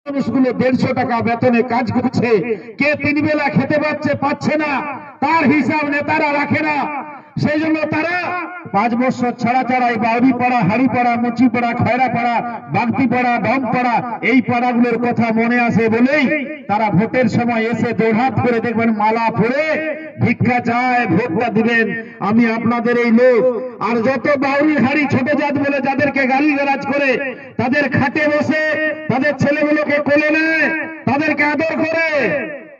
মানুষগুলো 150 টাকা বেতনে কাজ করছে, কে 3 বেলা খেতে পাচ্ছে না, তার হিসাব নেতারা রাখে না। সেই জন্য তারা 5 বছর ছাড়া ছাড়া এই বাউরি পাড়া, হাড়ি পাড়া, মুচি পাড়া, খয়রা পাড়া, বাগতি পাড়া, ডম পাড়া, এই পাড়াগুলোর কথা মনে আসে বলেই তারা ভোটের সময় এসে দৌড়হাত করে দেখবেন মালা পরে ভিক্ষা চায়, ভোটটা দিবেন, আমি আপনাদের এই লোক। আর যত বাউরি হাড়ি ছোট জাত বলে যাদেরকে গালিগালাজ করে, তাদের খাটে বসে তাদের ছেলেগুলোকে কোলে নেয়, তাদেরকে আদর করে,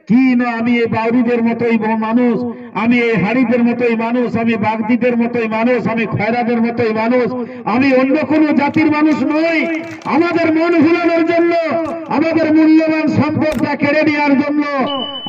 কি না আমি এই বাউরিদের মতোই মানুষ, আমি এই হাড়িদের মতোই মানুষ, আমি বাগদিদের মতোই মানুষ, আমি খয়রাদের মতোই মানুষ, আমি অন্য কোন জাতির মানুষ নই। আমাদের মন ভুলানোর জন্য, আমাদের মূল্যবান সম্পদটা কেড়ে নেওয়ার জন্য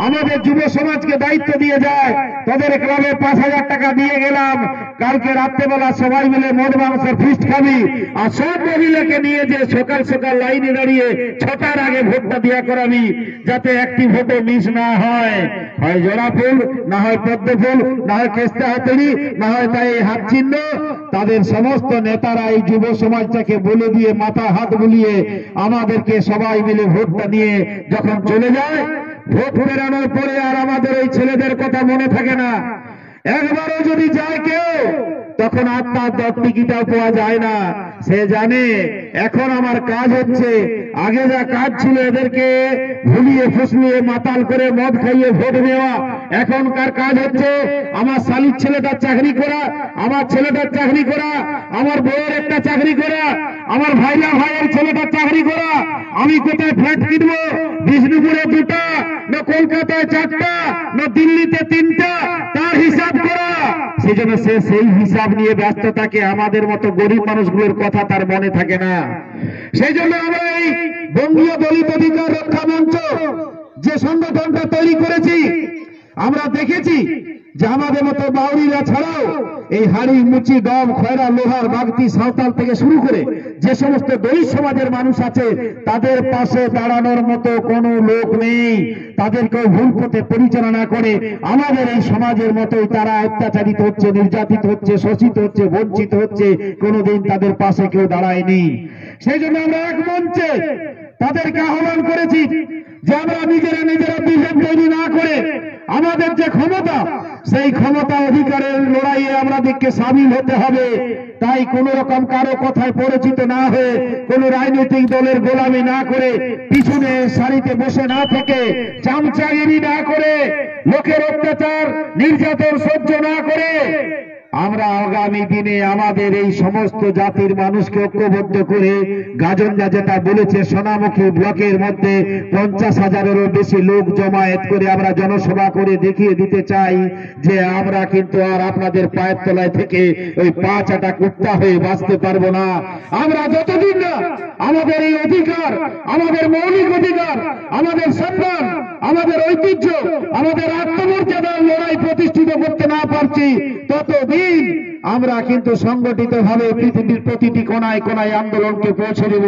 আমাদের যুব সমাজকে দায়িত্ব দিয়ে যায়, তাদের ক্লাবে 5,000 টাকা দিয়ে গেলাম, কালকে রাত্রেবেলা সবাই মিলে মদ মাংসের ফিস্ট খাবি, আর সব মহিলাকে নিয়ে যে সকাল সকাল লাইনে দাঁড়িয়ে 6টার আগে ভোটটা দেওয়া করাবি, যাতে একটি ভোটও মিস না হয়, হয় জোড়া ফুল, না হয় পদ্ম ফুল, না হয় কেস্তা হাতুড়ি, না হয় তাই হাত চিহ্ন। তাদের সমস্ত নেতারা এই যুব সমাজটাকে বলে দিয়ে মাথা হাত বুলিয়ে আমাদেরকে সবাই মিলে ভোটটা নিয়ে যখন চলে যায়, ভোট বেরানোর পরে আর আমাদের এই ছেলেদের কথা মনে থাকে না। একবারও যদি যায় কেউ, তখন আত্মার টিকিটাও পাওয়া যায় না। সে জানে এখন আমার কাজ হচ্ছে, আগে যা কাজ ছিল এদেরকে ভুলিয়ে ফুসলিয়ে মাতাল করে মদ খাইয়ে ভোট নেওয়া, এখনকার কাজ হচ্ছে আমার শালির ছেলেটার চাকরি করা, আমার ছেলেটার চাকরি করা, আমার বউয়ের একটা চাকরি করা, আমার ভাইয়ের ছেলেটার চাকরি করা, আমি কোথায় ফ্ল্যাট কিনবো, বিষ্ণুপুরে 2টা, না কলকাতায় 4টা, না দিল্লিতে 3টা, তার হিসাব করা। সেই জন্য সে সেই হিসাব নিয়ে ব্যস্ত থাকে, আমাদের মতো গরিব মানুষগুলোর কথা তার মনে থাকে না। সেই জন্য আমরা এই বঙ্গীয় দলিত অধিকার রক্ষা মঞ্চ যে সংগঠনটা তৈরি করেছি, আমরা দেখেছি যে আমাদের মতো বাউরিরা ছাড়াও এই হাড়ি, মুচি, ডম, খয়রা, লোহার, বাগতি, সাঁওতাল থেকে শুরু করে যে সমস্ত দলিত সমাজের মানুষ আছে, তাদের পাশে দাঁড়ানোর মতো কোনো লোক নেই। তাদেরকেও ভুল পথে পরিচালনা করে আমাদের এই সমাজের মতোই তারা অত্যাচারিত হচ্ছে, নির্যাতিত হচ্ছে, শোষিত হচ্ছে, বঞ্চিত হচ্ছে, কোনোদিন তাদের পাশে কেউ দাঁড়ায়নি। সেই জন্য আমরা এক মঞ্চে তাদেরকে আহ্বান করেছি যে আমরা নিজেরা বিভেদ তৈরি না করে আমাদের যে ক্ষমতা, সেই ক্ষমতা অধিকারের লড়াইয়ে আমাদেরকে সামিল হতে হবে। তাই কোন রকম কারো কথায় পরিচিত না হয়ে, কোন রাজনৈতিক দলের গোলামি না করে, পিছনে সারিতে বসে না থেকে, চামচাগিরি না করে, লোকের অত্যাচার নির্যাতন সহ্য না করে আমরা আগামী দিনে আমাদের এই সমস্ত জাতির মানুষকে ঐক্যবদ্ধ করে, গাজনদা যেটা বলেছে, সোনামুখী ব্লকের মধ্যে 50,000-এরও বেশি লোক জমায়েত করে আমরা জনসভা করে দেখিয়ে দিতে চাই যে আমরা কিন্তু আর আপনাদের পায়ের তলায় থেকে ওই 5 কুত্তা হয়ে বাঁচতে পারবো না। আমরা যতদিন না আমাদের এই অধিকার, আমাদের মৌলিক অধিকার, আমাদের সম্মান, আমাদের ঐতিহ্য, আমাদের আত্মমর্যাদার লড়াই প্রতিষ্ঠিত করতে না পারছি, ততদিন আমরা কিন্তু সংগঠিত ভাবে পৃথিবীর প্রতিটি কোনায় কোনায় আন্দোলনকে পৌঁছে দেব।